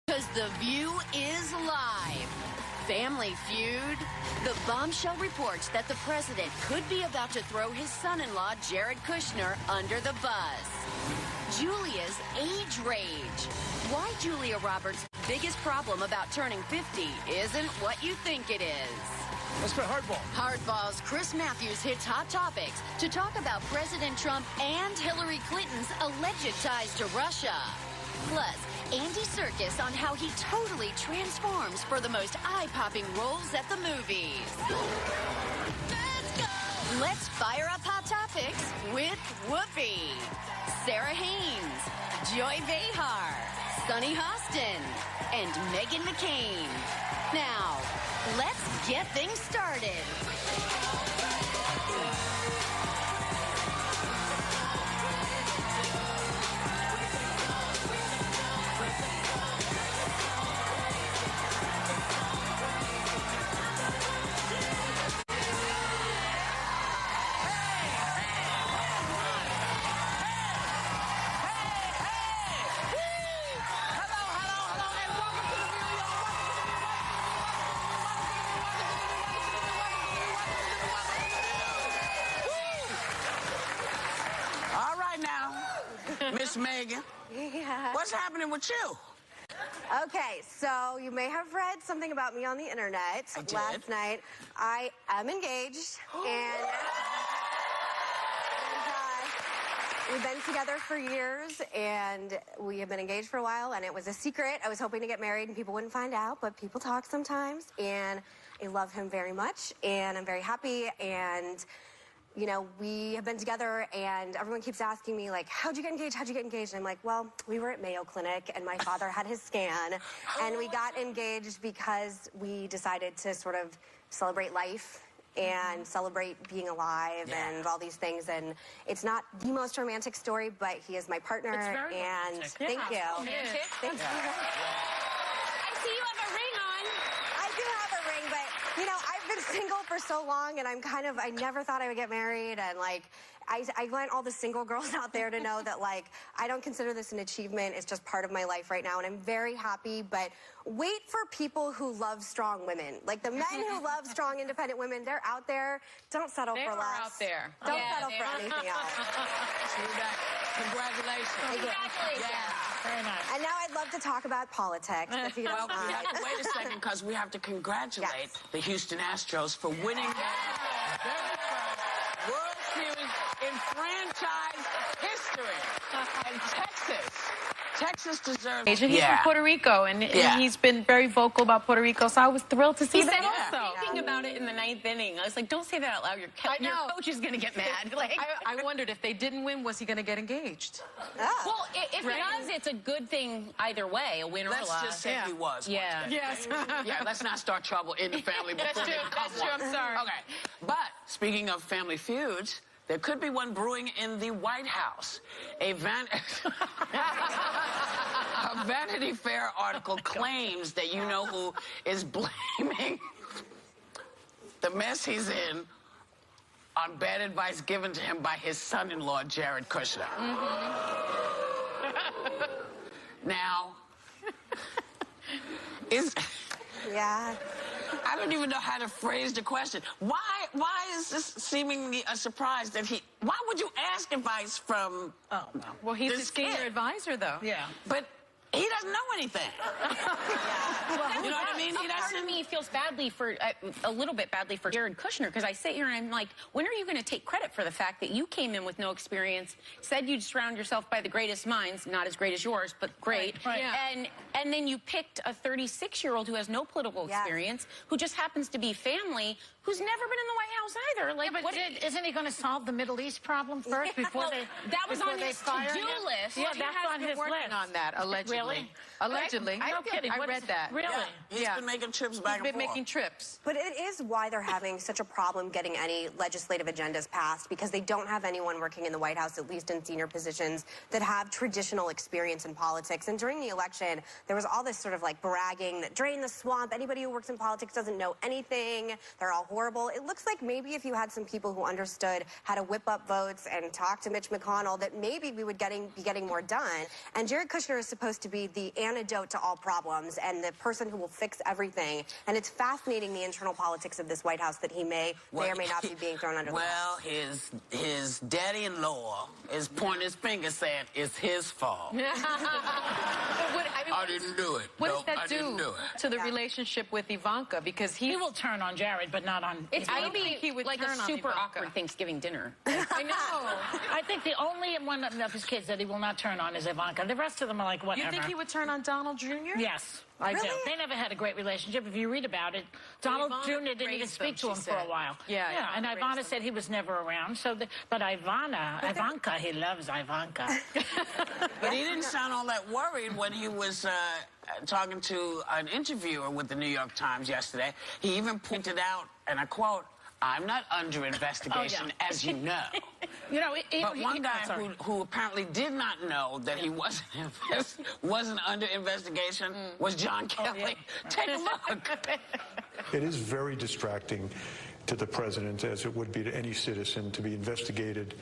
Because The View is live. Family Feud. The bombshell reports that the president could be about to throw his son-in-law, Jared Kushner, under the bus. Julia's age rage. Why Julia Roberts' biggest problem about turning 50 isn't what you think it is. Let's play hardball. Hardball's Chris Matthews hits Hot Topics to talk about President Trump and Hillary Clinton's alleged ties to Russia. Plus, Andy Serkis on how he totally transforms for the most eye-popping roles at the movies. Let's go! Let's fire up Hot Topics with Whoopi, Sarah Haynes, Joy Behar, Sunny Hostin, and Meghan McCain. Now, let's get things started. Miss Megan, Yeah. what's happening with you? Okay, so you may have read something about me on the internet I did. last night. I am engaged, and we've been together for years, and we have been engaged for a while, and it was a secret. I was hoping to get married and people wouldn't find out, but people talk sometimes, and I love him very much, and I'm very happy, and you know, we have been together, and everyone keeps asking me, like, how'd you get engaged? How'd you get engaged? And I'm like, well, we were at Mayo Clinic, and my father had his scan, and we got engaged because we decided to sort of celebrate life and celebrate being alive and all these things. And it's not the most romantic story, but he is my partner. It's very and romantic. thank you. Romantic. Thank you. I see you have a ring on. I do have a ring, but, you know, I've been single for so long, and I never thought I would get married, and, like, I want all the single girls out there to know that, like, I don't consider this an achievement. It's just part of my life right now, and I'm very happy, but wait for people who love strong women. Like, the men who love strong, independent women, they're out there. Don't settle for less. out there. Don't settle for anything else. Congratulations. Congratulations. Yeah. Very nice. And now I'd love to talk about politics, if you don't Well, mind. wait a second, because we have to congratulate Yes. the Houston Astros for winning their very first World Series in franchise history. And Texas deserves it. He's from Puerto Rico, and he's been very vocal about Puerto Rico, so I was thrilled to see that also. Thinking about it in the ninth inning, I was like, don't say that out loud. Your coach is going to get mad. Like, I wondered if they didn't win, was he going to get engaged? well, if it does, it's a good thing either way, a win or a Let's loss. just say he was. Yeah. Yes. Yeah, let's not start trouble in the family before That's true. they become That's true. one. I'm sorry. Okay, but speaking of family feuds, there could be one brewing in the White House. A Vanity Fair article claims that you know who is blaming the mess he's in on bad advice given to him by his son-in-law, Jared Kushner. Now, Yeah. I don't even know how to phrase the question. Why is this seemingly a surprise that why would you ask advice from Well, he's this his senior kid? advisor, though. Yeah. But he doesn't know anything. You know what I mean? He Part of doesn't. me feels badly for a little bit badly for Jared Kushner, because I sit here and I'm like, when are you going to take credit for the fact that you came in with no experience, said you'd surround yourself by the greatest minds, not as great as yours, but great, Right. Yeah. and then you picked a 36-year-old who has no political experience, who just happens to be family, who's never been in the White House either. Like, Yeah, but isn't he going to solve the Middle East problem first before well, they? that was before on they his fire to-do him? list. Yeah, He that's has on been his working list. on that, allegedly. Really? Allegedly. No kidding. I What read is- that. Really? He's been making trips back and He's been forth. making trips. But it is why they're having such a problem getting any legislative agendas passed, because they don't have anyone working in the White House, at least in senior positions, that have traditional experience in politics. And during the election, there was all this sort of like bragging that drain the swamp. Anybody who works in politics doesn't know anything. They're all horrible. It looks like maybe if you had some people who understood how to whip up votes and talk to Mitch McConnell, that maybe we would be getting more done. And Jared Kushner is supposed to be the antidote to all problems and the person who will fix everything. And it's fascinating, the internal politics of this White House, that he may or may not be being thrown under the bus. Well, his daddy-in-law is pointing his finger saying it's his fault. I didn't do it. What No, does that I didn't do it. to the relationship with Ivanka? Because He will turn on Jared, but not on. It's I going don't to think be he would like turn a on super Ivanka. awkward Thanksgiving dinner. I know. I think the only one of his kids that he will not turn on is Ivanka. The rest of them are like, whatever. You think he would turn on Donald Jr.? Yes, I do. Really? They never had a great relationship. If you read about it, Donald Ivana Jr. didn't even raised speak to them, him she for a said. while. Yeah, and Ivana Ivana raised said he was never around. So, but Ivanka, he loves Ivanka. But he didn't sound all that worried when he was talking to an interviewer with the New York Times yesterday. He even pointed out, and I quote, "I'm not under investigation, as you know." You know, But one guy who apparently did not know that he wasn't under investigation was John Kelly. Take a look. It is very distracting to the president, as it would be to any citizen, to be investigated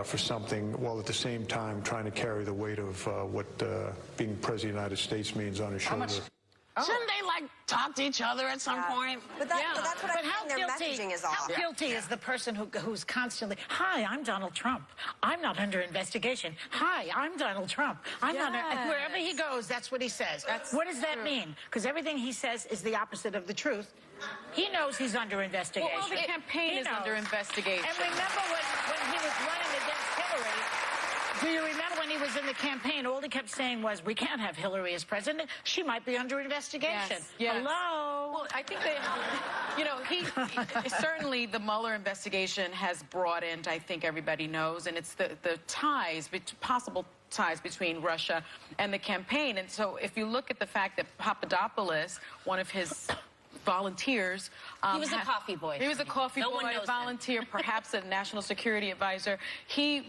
for something while at the same time trying to carry the weight of what being president of the United States means on his shoulders. Shouldn't they, like, talk to each other at some point? But that's what But I'm how saying. Their guilty, messaging is how off. guilty is the person who's constantly, hi, I'm Donald Trump. I'm not under investigation. Hi, I'm Donald Trump. I'm not, and wherever he goes, that's what he says. What does that mean? Because everything he says is the opposite of the truth. He knows he's under investigation. Well, the campaign He is knows. under investigation. And remember when he was running against Hillary, do you remember when he was in the campaign, all he kept saying was, we can't have Hillary as president. She might be under investigation. Yes. Hello? Well, I think they, you know, he certainly the Mueller investigation has broadened, I think everybody knows, and it's the ties, possible ties between Russia and the campaign. And so if you look at the fact that Papadopoulos, one of his volunteers. He was a coffee boy. He was a coffee No one boy, knows a volunteer, perhaps a national security advisor. He's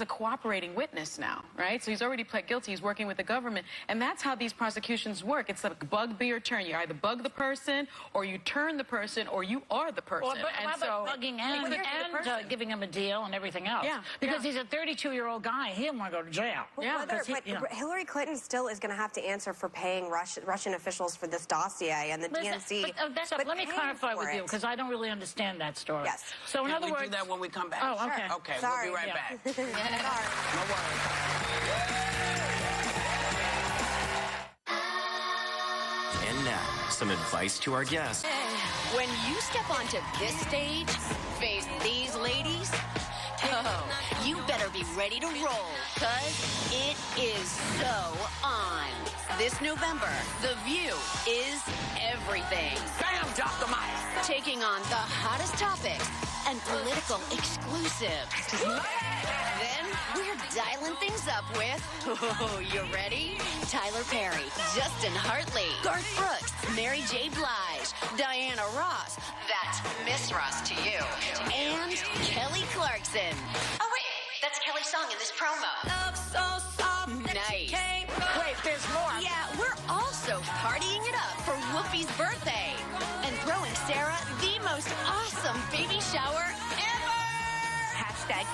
a cooperating witness now, right? So he's already pled guilty. He's working with the government. And that's how these prosecutions work. It's like bug, be, or turn. You either bug the person, or you turn the person, or you are the person. How about bugging and giving him a deal and everything else? Yeah, Because he's a 32-year-old guy. He didn't want to go to jail. Yeah, But Hillary Clinton still is going to have to answer for paying Russian officials for this dossier and the DNC. But let me clarify with you, because I don't really understand that story. Yes. So in Can other we words, do that when we come back? Oh, okay. Sure. Okay, Sorry. we'll be right back. Sorry. No worries. And now, some advice to our guests. When you step onto this stage, face these ladies, oh, you better be ready to roll, cause it is so on. This November, The View is everything. Bam, drop the mic. Taking on the hottest topics and political exclusives. Then we're dialing things up with, oh, you ready? Tyler Perry, Justin Hartley, Garth Brooks, Mary J. Blige, Diana Ross, that's Miss Ross to you, and Kelly Clarkson. Oh, wait, that's Kelly's song in this promo. Nice. wait, there's more. Yeah, we're also partying it up for Whoopi's birthday and throwing Sarah the most awesome baby shower ever.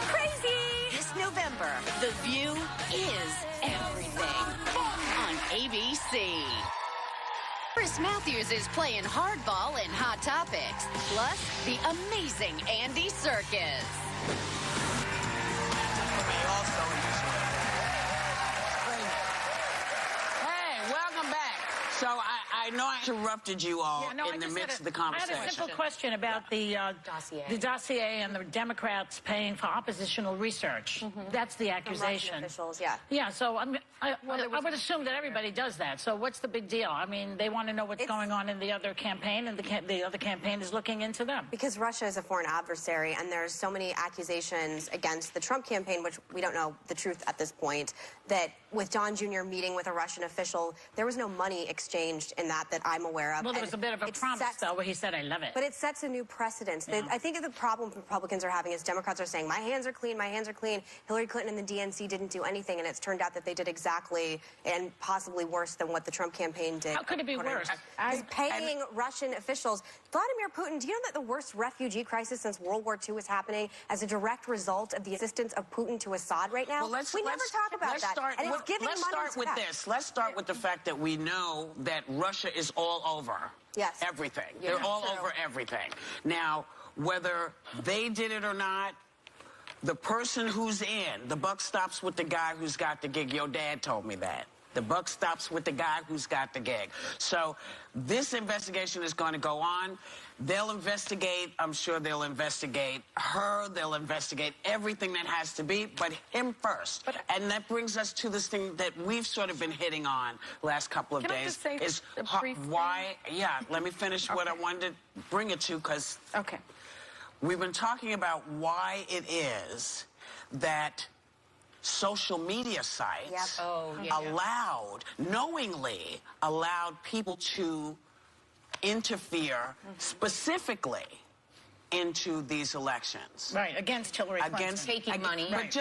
#crazy. This November, The View is everything on ABC. Chris Matthews is playing hardball in Hot Topics, plus the amazing Andy Serkis. Hey, welcome back. So I know I interrupted you all in the midst of the I conversation. had a simple question about the dossier and the Democrats paying for oppositional research. That's the accusation. Russian officials, yeah. Yeah, so I would assume that everybody does that. So what's the big deal? I mean, they want to know what's going on in the other campaign, and the other campaign is looking into them. Because Russia is a foreign adversary, and there's so many accusations against the Trump campaign, which we don't know the truth at this point, that with Don Jr. meeting with a Russian official, there was no money exchanged in that I'm aware of. Well, there And was a bit of a it promise, sets- though, where he said, I love it. But it sets a new precedent. I think the problem Republicans are having is Democrats are saying, my hands are clean, my hands are clean. Hillary Clinton and the DNC didn't do anything, and it's turned out that they did exactly and possibly worse than what the Trump campaign did. How could it be worse? He's paying Russian officials. Vladimir Putin, do you know that the worst refugee crisis since World War II is happening as a direct result of the assistance of Putin to Assad right now? Well, we never talk about that. And it's giving let's money start to with that. this. Let's start with the fact that we know that Russia is all over. Yes. Everything. Yeah, They're all true. over everything. Now, whether they did it or not, the person who's in, the buck stops with the guy who's got the gig. Your dad told me that. The buck stops with the guy who's got the gig. So this investigation is going to go on. They'll investigate. I'm sure they'll investigate her. They'll investigate everything that has to be, but him first. And that brings us to this thing that we've sort of been hitting on last couple of Can I days. just say is a brief thing? why? Yeah. Let me finish what I wanted to bring it to, because Okay. we've been talking about why it is that social media sites knowingly allowed people to interfere specifically into these elections. Right, against Hillary Clinton. Taking money. But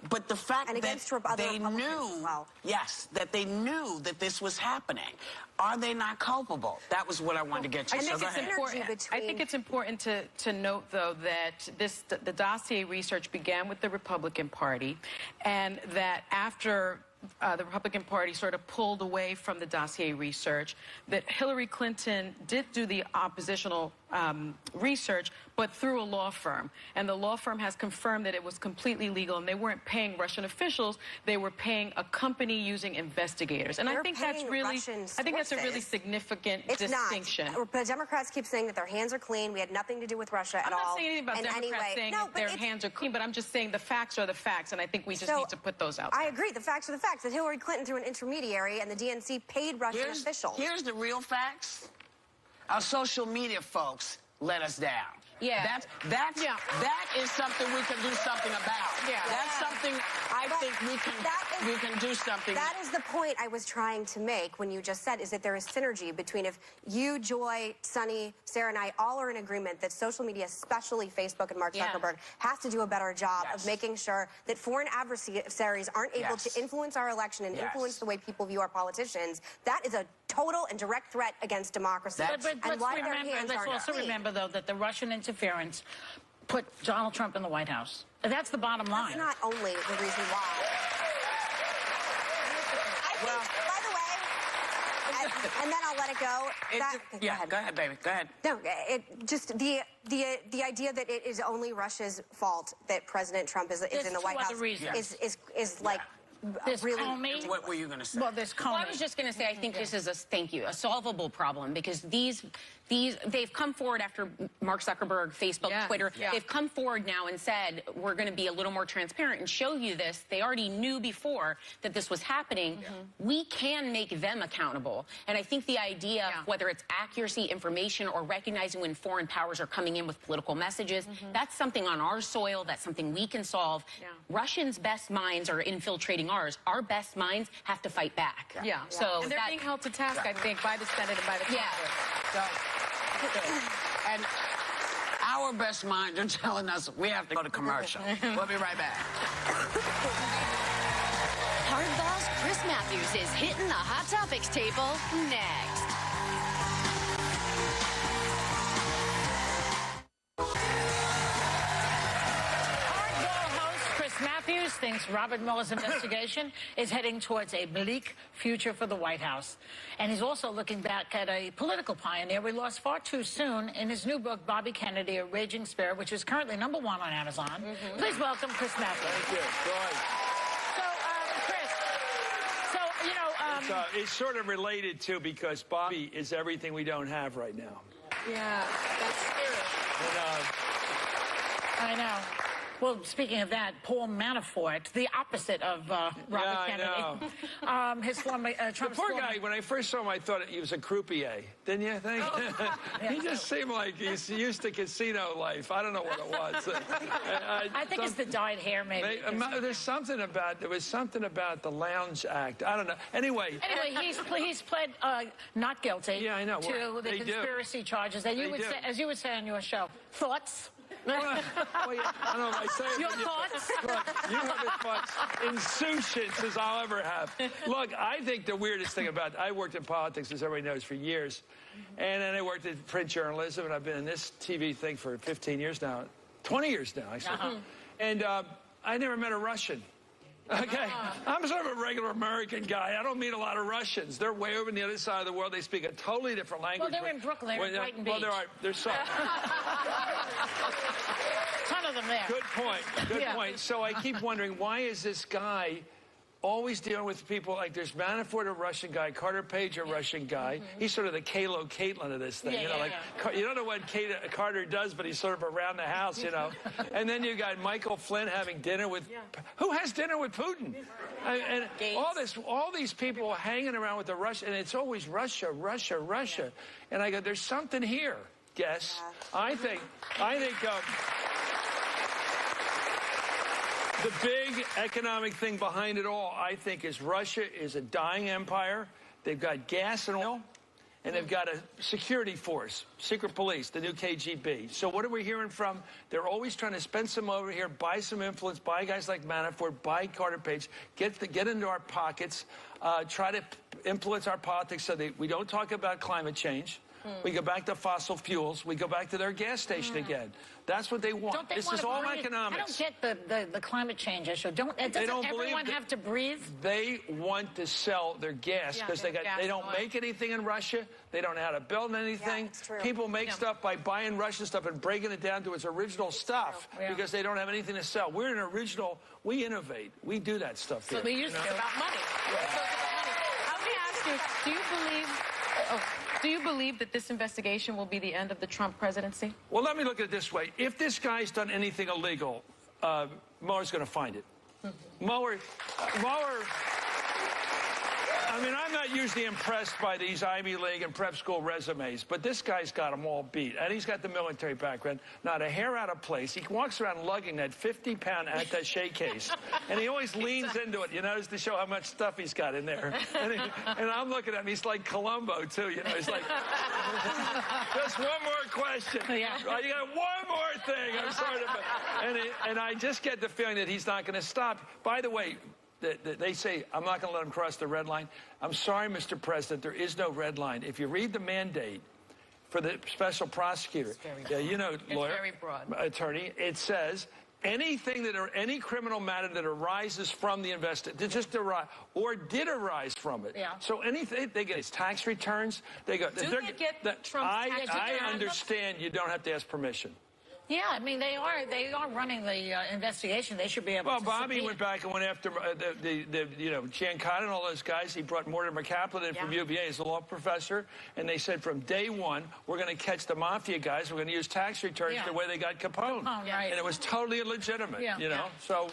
but the fact And that against other they Republicans knew, as well. yes, that they knew that this was happening. Are they not culpable? That was what I wanted to get to. I So think go it's ahead. important. I think it's important to note, though, that the dossier research began with the Republican Party, and that after the Republican Party sort of pulled away from the dossier research, that Hillary Clinton did do the oppositional research, but through a law firm. And the law firm has confirmed that it was completely legal, and they weren't paying Russian officials. They were paying a company using investigators. And I They're think that's paying really, Russian I think that's a really sources. significant It's distinction. not. But Democrats keep saying that their hands are clean. We had nothing to do with Russia at I'm all. not saying anything about in Democrats any way. saying No, that but their it's- hands are clean, but I'm just saying the facts are the facts, and I think we just So, need to put those out I there. agree. The facts are the facts. That Hillary Clinton, through an intermediary, and the DNC paid Russian officials. Here's the real facts. Our social media folks let us down. Yeah. That is something we can do something about. Yeah. That's something I But think we can do something. That is the point I was trying to make when you just said, is that there is synergy between if you, Joy, Sunny, Sarah, and I all are in agreement that social media, especially Facebook and Mark Yeah. Zuckerberg, has to do a better job Yes. of making sure that foreign adversaries aren't able Yes. to influence our election and Yes. influence the way people view our politicians. That is a total and direct threat against democracy. That's- But and why their hands let's aren't also clean. remember, though, that the Russian interference put Donald Trump in the White House. That's the bottom line. That's not only the reason why. I think, by the way, and then I'll let it go. Go ahead, baby. Go ahead. No, it just the idea that it is only Russia's fault that President Trump is There's in the two White other House reasons. is like There's really. Comey. What were you going to say? Well, there's Comey. Well, I was just going to say, I think this is a solvable problem, because they've come forward after Mark Zuckerberg, Facebook, Yeah, Twitter. yeah. They've come forward now and said, we're going to be a little more transparent and show you this. They already knew before that this was happening. We can make them accountable. And I think the idea, of whether it's accuracy, information, or recognizing when foreign powers are coming in with political messages, that's something on our soil. That's something we can solve. Yeah. Russians' best minds are infiltrating ours. Our best minds have to fight back. Yeah. So and they're being held to task, I think, by the Senate and by the Congress. And our best minds are telling us we have to go to commercial. We'll be right back. Hardball's Chris Matthews is hitting the Hot Topics table next. Hardball host Chris Matthews thinks Robert Mueller's investigation is heading towards a bleak future for the White House. And he's also looking back at a political pioneer we lost far too soon in his new book, Bobby Kennedy, A Raging Spare, which is currently #1 on Amazon. Please welcome Chris Matthews. Thank you. So, Chris, It's sort of related, too, because Bobby is everything we don't have right now. Yeah, that's true. And, I know. Well, speaking of that, Paul Manafort, the opposite of Robert Kennedy. His former Trump's Poor guy, when I first saw him, I thought he was a croupier. Didn't you think? He just seemed like he's used to casino life. I don't know what it was. I think it's the dyed hair, maybe. There was something about the Lounge Act. I don't know. Anyway, he's pled not guilty to the conspiracy charges that you would say, as you would say on your show. Thoughts? Well, I don't know if I say it. Your thoughts? Look, you have as much insouciance as I'll ever have. Look, I think the weirdest thing about I worked in politics, as everybody knows, for years. And then I worked in print journalism, and I've been in this TV thing for 15 years now. 20 years now, actually. And I never met a Russian. Okay, I'm sort of a regular American guy. I don't meet a lot of Russians. They're way over on the other side of the world. They speak a totally different language. Well, they're in Brooklyn, they're in Brighton Beach. Well, there's some. Ton of them there. Good point. Good point. So I keep wondering, why is this guy always dealing with people like there's Manafort, a Russian guy, Carter Page, a Russian guy. He's sort of the Kalo Caitlin of this thing. You don't know what Carter does, but he's sort of around the house, you know. And then you got Michael Flynn having dinner with who has dinner with Putin? And all these people hanging around with the Russia, and it's always Russia, Russia, Russia. And I go, there's something here. Yes, I think. The big economic thing behind it all, I think, is Russia is a dying empire. They've got gas and oil, and they've got a security force, secret police, the new KGB. So what are we hearing from? They're always trying to spend some over here, buy some influence, buy guys like Manafort, buy Carter Page, get into our pockets, try to influence our politics so that we don't talk about climate change. We go back to fossil fuels. We go back to their gas station again. That's what they want. This is all economics. I don't get the climate change issue. Doesn't everyone have to breathe? They want to sell their gas because they don't make anything in Russia. They don't know how to build anything. People make stuff by buying Russian stuff and breaking it down to its original stuff because they don't have anything to sell. We're an original. We innovate. We do that stuff here. So we use it about money. Let me ask you, do you believe that this investigation will be the end of the Trump presidency? Well, let me look at it this way. If this guy's done anything illegal, Mueller's going to find it. Mueller, I mean, I'm not usually impressed by these Ivy League and prep school resumes, but this guy's got them all beat. And he's got the military background, not a hair out of place. He walks around lugging that 50-pound attaché case, and he always leans into it, you know, to show how much stuff he's got in there. And I'm looking at him, he's like Columbo, too, you know. He's like, just one more question. You got one more thing. I'm sorry. And I just get the feeling that he's not going to stop. By the way, they say, I'm not going to let him cross the red line. I'm sorry, Mr. President, there is no red line. If you read the mandate for the special prosecutor, you know, lawyer, very broad. Attorney, it says anything any criminal matter that arises from the investigation, just arise or did arise from it. So anything, they get his tax returns. They go. Do they get Trump's tax returns? I understand you don't have to ask permission. Yeah, I mean, they are running the investigation. They should be able to. Well, Bobby went back and went after Giancotta and all those guys. He brought Mortimer Kaplan in from UVA as a law professor, and they said from day one, we're going to catch the mafia guys. We're going to use tax returns the way they got Capone. And it was totally illegitimate, you know. So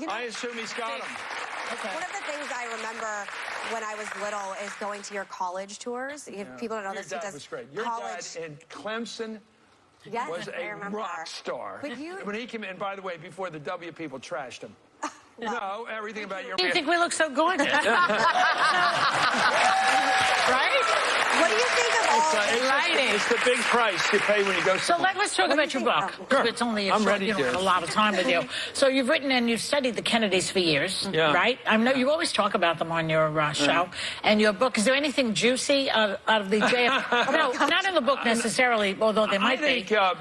I assume he's got them. One of the things I remember when I was little is going to your college tours. People don't know this. Your dad was great. Your dad in Clemson was a rock star. When he came in, by the way, before the W people trashed him. No, everything about your... Do you think we look so gorgeous? Right? What do you think of all it's the big price you pay when you go So let's talk about your book. Sure. It's only a lot of time with you. So you've written and you've studied the Kennedys for years, right? I know you always talk about them on your show. And your book, is there anything juicy out of the JFK? No, not in the book necessarily, although there might be. I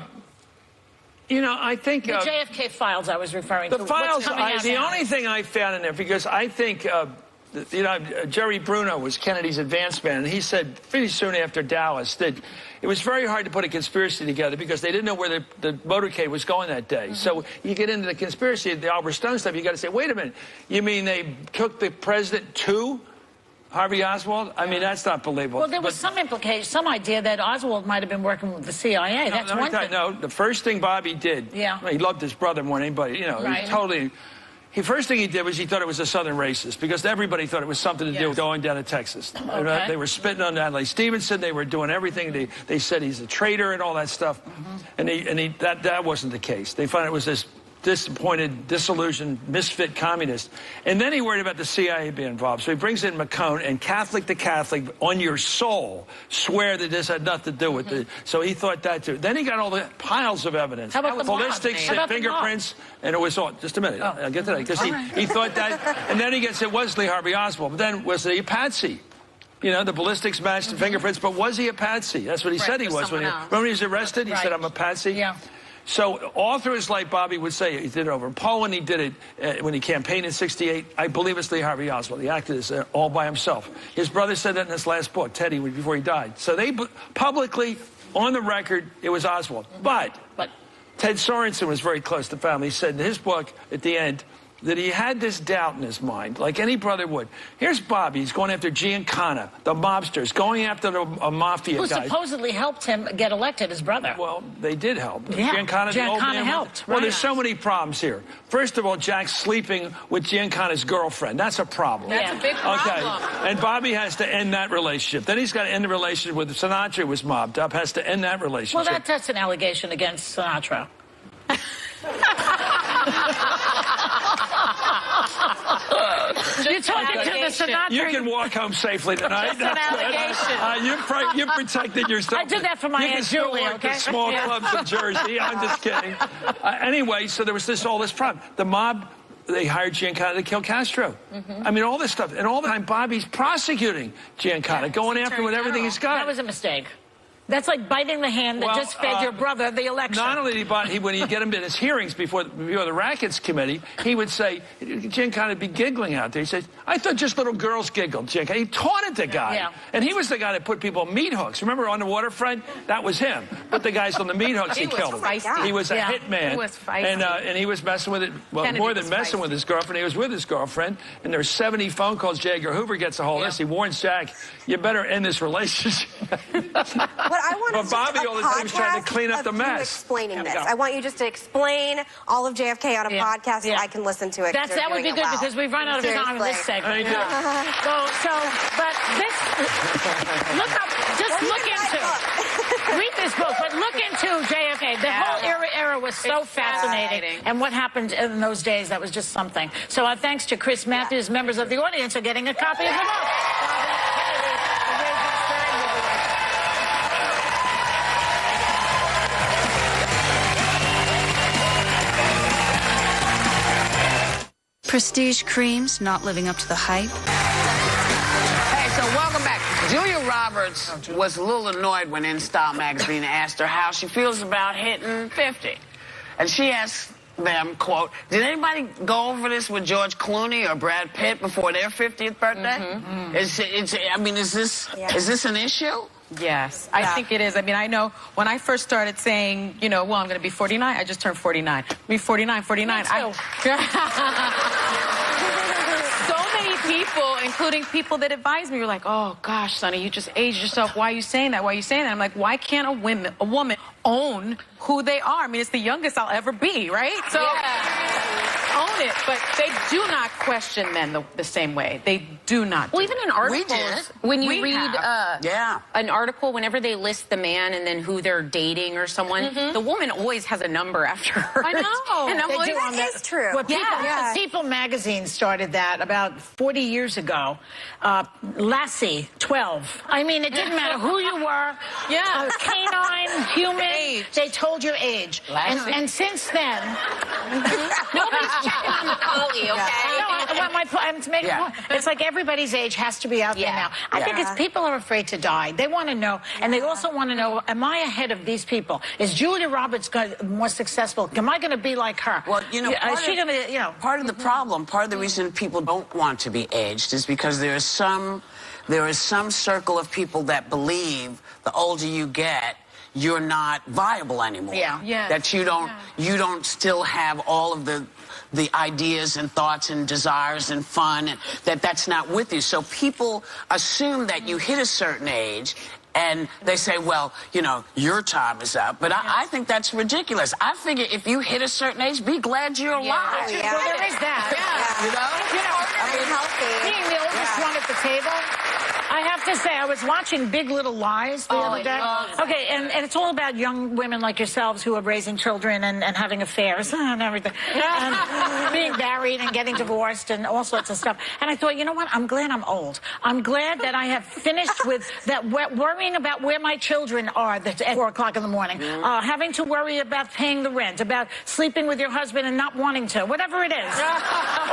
think... The JFK files I was referring to. The files, the only thing I found in there, because I think... Jerry Bruno was Kennedy's advance man, and he said pretty soon after Dallas that it was very hard to put a conspiracy together because they didn't know where the motorcade was going that day. So you get into the conspiracy, the Albert Stone stuff, you got to say, wait a minute, you mean they took the president to Harvey Oswald? I mean, that's not believable. Well, there was some implication, some idea that Oswald might have been working with the CIA. That's one thing. No, the first thing Bobby did, he loved his brother more than anybody, you know, Right. he totally... First thing he did was he thought it was a Southern racist because everybody thought it was something to do with going down to Texas. Okay. They were spitting on Adlai Stevenson. They were doing everything. They said he's a traitor and all that stuff. And that wasn't the case. They found it was this disappointed, disillusioned, misfit communist. And then he worried about the CIA being involved. So he brings in McCone, and Catholic to Catholic, on your soul, swear that this had nothing to do with it. So he thought that too. Then he got all the piles of evidence. How about the ballistics mob? and fingerprints, and it was all. Just a minute, I'll get to that. Because he thought that, and then he gets it was Lee Harvey Oswald. But then was he a patsy? You know, the ballistics matched the fingerprints, but was he a patsy? That's what he said he was. Remember when he was arrested? He said, I'm a patsy. Yeah. So all through his life, Bobby would say he did it over in Poland. He did it when he campaigned in '68. I believe it's Lee Harvey Oswald. He acted as all by himself. His brother said that in his last book, Teddy, before he died. So they publicly, on the record, it was Oswald. But Ted Sorensen was very close to family. He said in his book at the end that he had this doubt in his mind, like any brother would. Here's Bobby. He's going after Giancana, the mobsters, going after a mafia Who guy. supposedly helped him get elected, his brother. Well, they did help. Yeah, Giancana, the old man, helped. Well, Right. there's so many problems here. First of all, Jack's sleeping with Giancana's girlfriend. That's a problem. That's a big problem. Okay, and Bobby has to end that relationship. Then he's got to end the relationship with Sinatra, who was mobbed up, has to end that relationship. Well, that's an allegation against Sinatra. You're talking to the Sinatra. You can walk home safely tonight. Just an allegation. You've protected yourself. I did that for my You can Aunt still Julie, work okay? the small clubs in Jersey. I'm just kidding. Anyway, so there was all this problem. The mob, they hired Giancana to kill Castro. I mean, all this stuff. And all the time, Bobby's prosecuting Giancana, going after him with everything he's got. That was a mistake. That's like biting the hand that just fed your brother the election. Not only did when he'd get him in his hearings before the Rackets Committee, he would say, Giancana would be giggling out there. He said, I thought just little girls giggled, Giancana. He taunted the guy. Yeah. And he was the guy that put people on meat hooks. Remember on the waterfront? That was him. Put the guys on the meat hooks, he killed them. feisty. He was a hitman. He was feisty. And he was messing with it. Well, Kennedy more than was messing feisty. with his girlfriend, he was with his girlfriend. And there's 70 phone calls. J. Edgar Hoover gets a hold of this. He warns Jack, you better end this relationship. What I want But is Bobby just a all the time is trying to podcast clean up of the you mess. explaining There we this. go. I want you just to explain all of JFK on a podcast so I can listen to it. 'cause That you're would be doing good it well. because we've run out of time in this Seriously. segment. But this, look up, just look into, read this book, but look into JFK. The whole era was so fascinating. And what happened in those days, that was just something. So our thanks to Chris Matthews, members of the audience are getting a copy of the book. Prestige creams not living up to the hype. Hey, so welcome back. Julia Roberts was a little annoyed when In Style magazine asked her how she feels about hitting 50. And she asked them, quote, did anybody go over this with George Clooney or Brad Pitt before their 50th birthday? Is this an issue? Yes, I think it is. I mean, I know when I first started saying, you know, well, I'm going to be 49. I just turned 49. Be 49. So many people, including people that advise me, were like, oh, gosh, Sonny, you just aged yourself. Why are you saying that? Why are you saying that? I'm like, why can't a woman own who they are? I mean, it's the youngest I'll ever be, right? So own it. But they do not question men the same way. They do not. Well, even in articles, when you read an article, whenever they list the man and then who they're dating or someone, the woman always has a number after her. I know. And I'm They like, do on That is true. Well, People magazine started that about 40 years ago. Lassie, 12. I mean, it didn't matter who you were. Canine, human. They told your age. And since then, nobody's checking on the collie, okay? I'm making a point. It's like everybody's age has to be out there now. I think it's people are afraid to die. They want to know, and they also want to know, am I ahead of these people? Is Julia Roberts more successful? Am I going to be like her? Well, you know, part of the problem, part of the reason people don't want to be aged is because there is some circle of people that believe the older you get, you're not viable anymore. Yeah. That you don't still have all of the the ideas and thoughts and desires and fun, and that's not with you. So people assume that you hit a certain age and they say, well, you know, your time is up. But I think that's ridiculous. I figure if you hit a certain age, be glad you're alive. Yeah. Well, there is that. You know? I mean, healthy. Being the oldest one at the table, I have to say, I was watching Big Little Lies the other day. Okay, and it's all about young women like yourselves who are raising children and having affairs and everything. And being married and getting divorced and all sorts of stuff. And I thought, you know what? I'm glad I'm old. I'm glad that I have finished with that worrying about where my children are at 4 o'clock in the morning. Having to worry about paying the rent, about sleeping with your husband and not wanting to, whatever it is.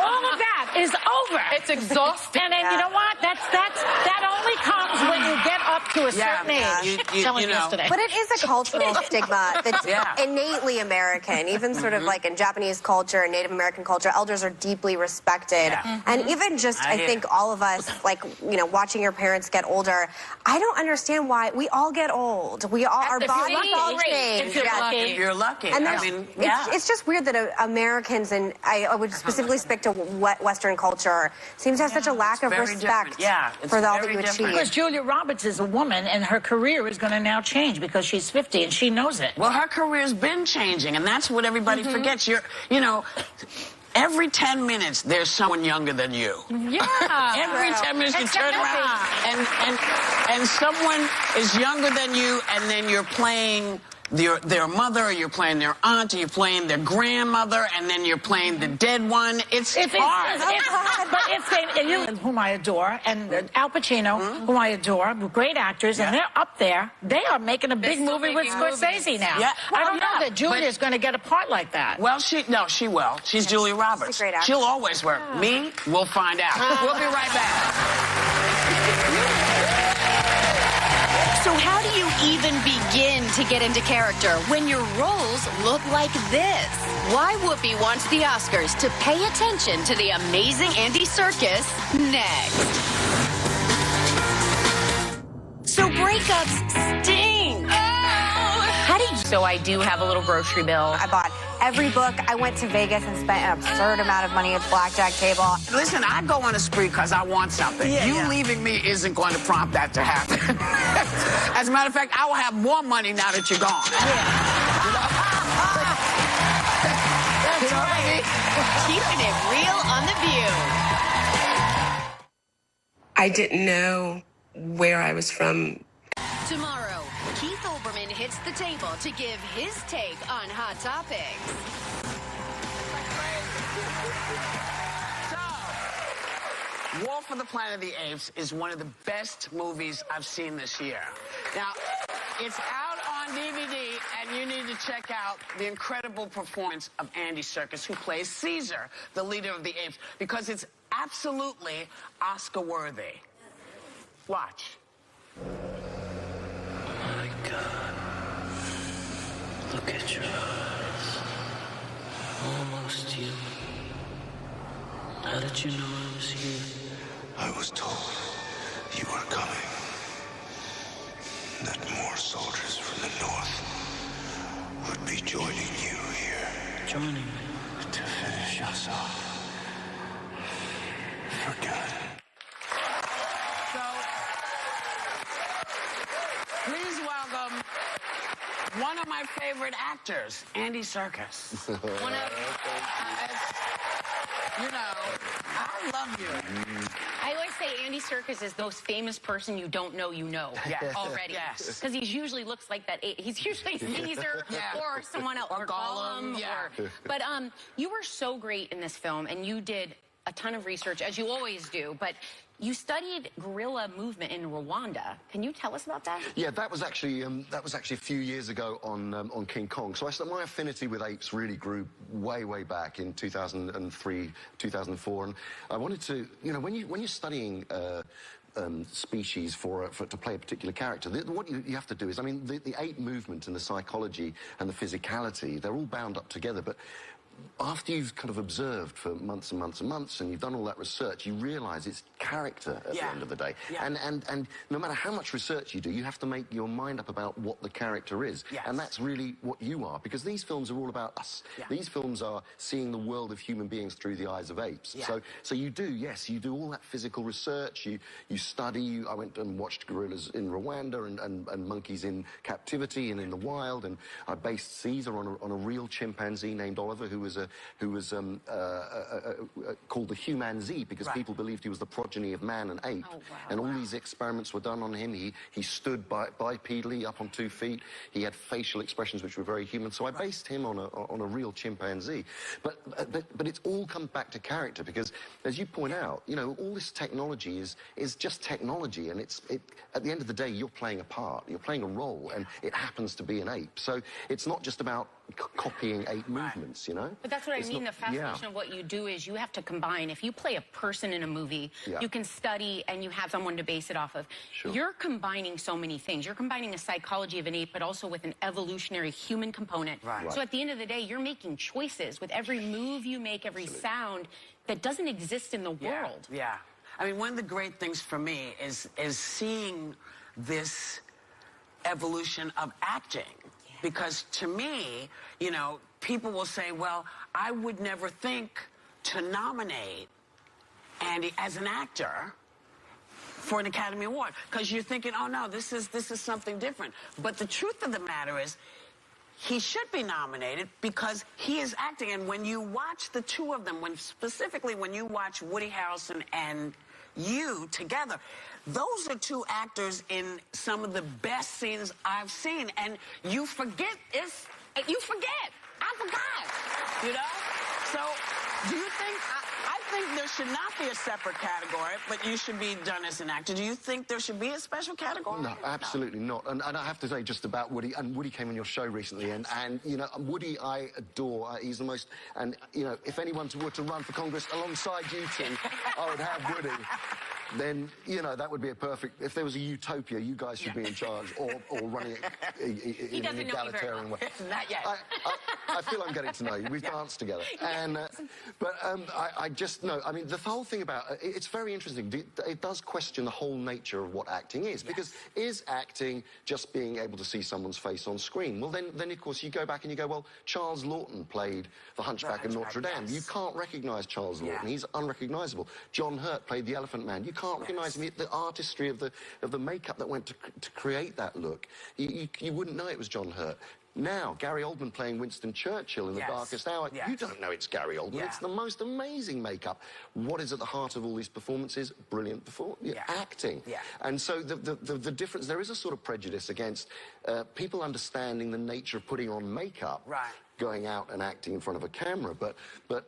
All of that is over. It's exhausting. And then you know what? That only comes when you get up to a certain age. You know. But it is a cultural stigma that's innately American. Even sort of like in Japanese culture and Native American culture, elders are deeply respected. And even just, I think all of us, like, you know, watching your parents get older, I don't understand why we all get old. We all, our bodies all change. If you're lucky. And I mean, it's just weird that Americans, and I would specifically speak to Western culture, seems to have such a lack of respect for all that you achieve. Because Julia Roberts is a woman, and her career is going to now change because she's 50, and she knows it. Well, her career's been changing, and that's what everybody forgets. You know, every 10 minutes, there's someone younger than you. Yeah. Every 10 minutes, you turn around, and someone is younger than you, and then you're playing their mother, or you're playing their aunt, or you're playing their grandmother, and then you're playing the dead one. It's hard. But if you, whom I adore, and Al Pacino, whom I adore, great actors, and they're up there, they are making a big movie with Scorsese now. Yeah. I don't know that Julia's going to get a part like that. Well, she will. She's Julia Roberts. She's a great actress. She'll always work. Me, we'll find out. We'll be right back. So how do you even begin to get into character when your roles look like this? Why Whoopi wants the Oscars to pay attention to the amazing Andy Serkis next. So breakups sting. How do you... So I do have a little grocery bill. I bought every book. I went to Vegas and spent an absurd amount of money at the blackjack table. Listen, I go on a spree because I want something. You leaving me isn't going to prompt that to happen. As a matter of fact, I will have more money now that you're gone. That's right. Keeping it real on The View. I didn't know where I was from. Tomorrow, Keith Olbermann hits the table to give his take on Hot Topics. War for the Planet of the Apes is one of the best movies I've seen this year. Now, it's out on DVD, and you need to check out the incredible performance of Andy Serkis, who plays Caesar, the leader of the apes, because it's absolutely Oscar-worthy. Watch. My God. Look at your eyes. Almost human. How did you know I was here? I was told you were coming. That more soldiers from the north would be joining you here. Joining me? To finish us off. For good. So, please welcome one of my favorite actors, Andy Serkis. One of, you know, I love you. I always say Andy Serkis is the most famous person you don't know you know already. Yes. Because he usually looks like that. He's usually Caesar or someone else. Or Gollum. But you were so great in this film, and you did a ton of research, as you always do, but you studied guerrilla movement in Rwanda. Can you tell us about that? Yeah, that was actually a few years ago on King Kong. So my affinity with apes really grew way back in 2003, 2004, and I wanted to, you know, when you're studying species to play a particular character, what you have to do is, I mean, the ape movement and the psychology and the physicality, they're all bound up together, but after you've kind of observed for months and months and months, and you've done all that research, you realise it's character at the end of the day. And no matter how much research you do, you have to make your mind up about what the character is. And that's really what you are, because these films are all about us. These films are seeing the world of human beings through the eyes of apes. So you do, yes, you do all that physical research, you study. I went and watched gorillas in Rwanda and monkeys in captivity and in the wild, and I based Caesar on a real chimpanzee named Oliver, who was called the humanzee because people believed he was the progeny of man and ape. And all these experiments were done on him. He stood bipedally up on 2 feet. He had facial expressions which were very human. So I based him on a real chimpanzee. But it's all come back to character, because, as you point out, you know, all this technology is just technology, and at the end of the day, you're playing a part, you're playing a role, and it happens to be an ape. So it's not just about copying ape movements, you know? But that's what I mean. The fascination of what you do is you have to combine. If you play a person in a movie, you can study and you have someone to base it off of. You're combining so many things. You're combining a psychology of an ape, but also with an evolutionary human component. So at the end of the day, you're making choices with every move you make, every sound that doesn't exist in the world. I mean, one of the great things for me is seeing this evolution of acting. Because to me, you know, people will say, well, I would never think to nominate Andy as an actor for an Academy Award. Because you're thinking, oh, no, this is something different. But the truth of the matter is, he should be nominated because he is acting. And when you watch the two of them, specifically when you watch Woody Harrelson and you together, those are two actors in some of the best scenes I've seen. And you forget I forgot, you know? So do you think, I think there should not be a separate category, but you should be done as an actor. Do you think there should be a special category? No, absolutely not. And I have to say just about Woody, and Woody came on your show recently, and you know, Woody I adore. He's the most, and, you know, if anyone were to run for Congress alongside you two, I would have Woody. Then, you know, that would be a perfect... If there was a utopia, you guys should be in charge, or running it in an egalitarian way. Not yet. I feel I'm getting to know you. We've danced together. And, I just know... I mean, the whole thing about... It's very interesting. It does question the whole nature of what acting is. Because is acting just being able to see someone's face on screen? Well, then of course, you go back and you go, well, Charles Laughton played the Hunchback of Notre Dame. You can't recognise Charles Laughton. He's unrecognisable. John Hurt played the Elephant Man. You can't recognise him. The artistry of the makeup that went to create that look. You wouldn't know it was John Hurt. Now, Gary Oldman playing Winston Churchill in The Darkest Hour, you don't know it's Gary Oldman. It's the most amazing makeup. What is at the heart of all these performances? Brilliant acting. And so the difference, there is a sort of prejudice against people understanding the nature of putting on makeup. Going out and acting in front of a camera, but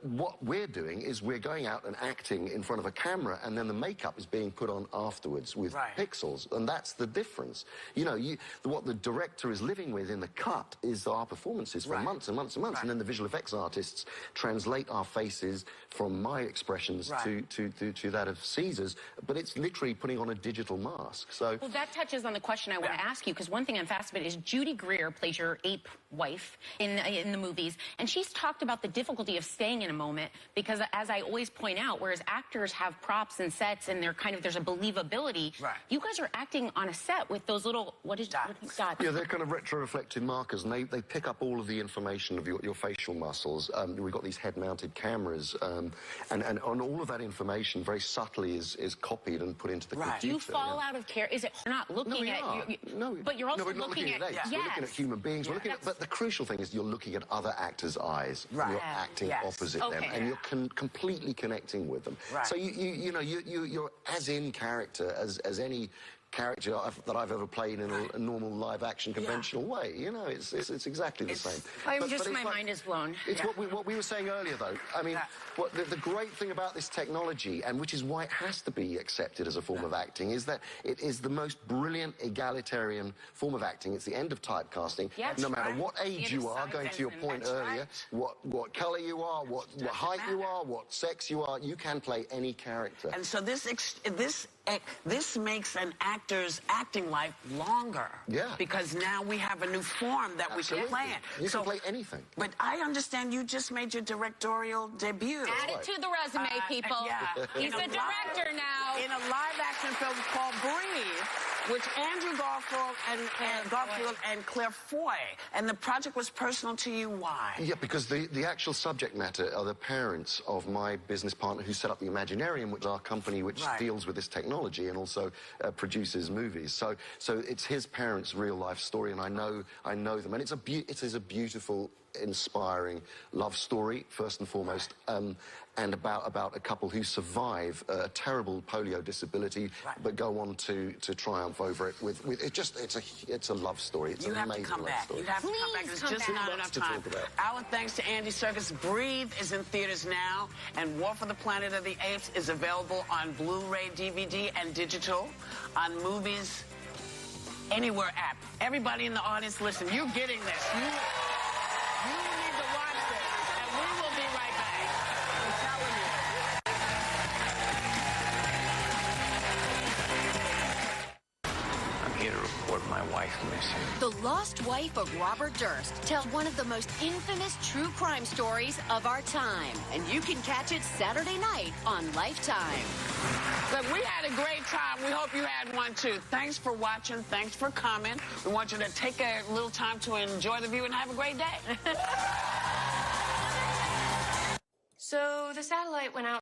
what we're doing is we're going out and acting in front of a camera, and then the makeup is being put on afterwards with pixels, and that's the difference. You know, what the director is living with in the cut is our performances for months and months and months, and then the visual effects artists translate our faces from my expressions to that of Caesar's, but it's literally putting on a digital mask. So, well, that touches on the question I want to ask you, because one thing I'm fascinated is Judy Greer plays your ape wife in the movies, and she's talked about the difficulty of staying in a moment, because, as I always point out, whereas actors have props and sets and they're there's a believability, you guys are acting on a set with those little dots. Yeah, they're kind of retroreflective markers, and they pick up all of the information of your facial muscles. We've got these head-mounted cameras, and on all of that information very subtly is copied and put into the computer. Do you fall out of care? Is it not looking at you? No, but you're also looking at apes. We're looking at human beings. We're looking at, but the crucial thing is you're looking at other actors' eyes. You're acting opposite them, and you're completely connecting with them. So you're as in character as any character that I've ever played in a normal live-action conventional way. You know, it's exactly the same. My mind is blown. It's what we were saying earlier, though. I mean, the great thing about this technology, and which is why it has to be accepted as a form of acting, is that it is the most brilliant egalitarian form of acting. It's the end of typecasting. No matter what age you are, going to your point earlier, what colour you are, what height you are, what sex you are, you can play any character. And so this this makes an actor's acting life longer. Yeah. Because now we have a new form that we can play in. You can play anything. But I understand you just made your directorial debut. Add it to the resume, people. Yeah. He's a director now. In a live-action film called Breathe, which Andrew Garfield and Claire Foy. And the project was personal to you. Why? Yeah, because the actual subject matter are the parents of my business partner who set up the Imaginarium, which is our company which deals with this technology and also produces movies. So it's his parents' real-life story, and I know them. And it is a beautiful, inspiring love story, first and foremost, and about a couple who survive a terrible polio disability, but go on to triumph over it with it's a love story. It's an amazing love story. You have to come back. There's just not enough time. Our thanks to Andy Serkis. Breathe is in theaters now, and War for the Planet of the Apes is available on Blu-ray, DVD, and digital on Movies Anywhere app. Everybody in the audience, listen, you're getting this. You need to watch this, and we will be right back. I'm telling you. I'm here to report my wife missing. The Lost Wife of Robert Durst tells one of the most infamous true crime stories of our time. And you can catch it Saturday night on Lifetime. Look, we had a great time. We hope you had one, too. Thanks for watching. Thanks for coming. We want you to take a little time to enjoy the view and have a great day. So the satellite went out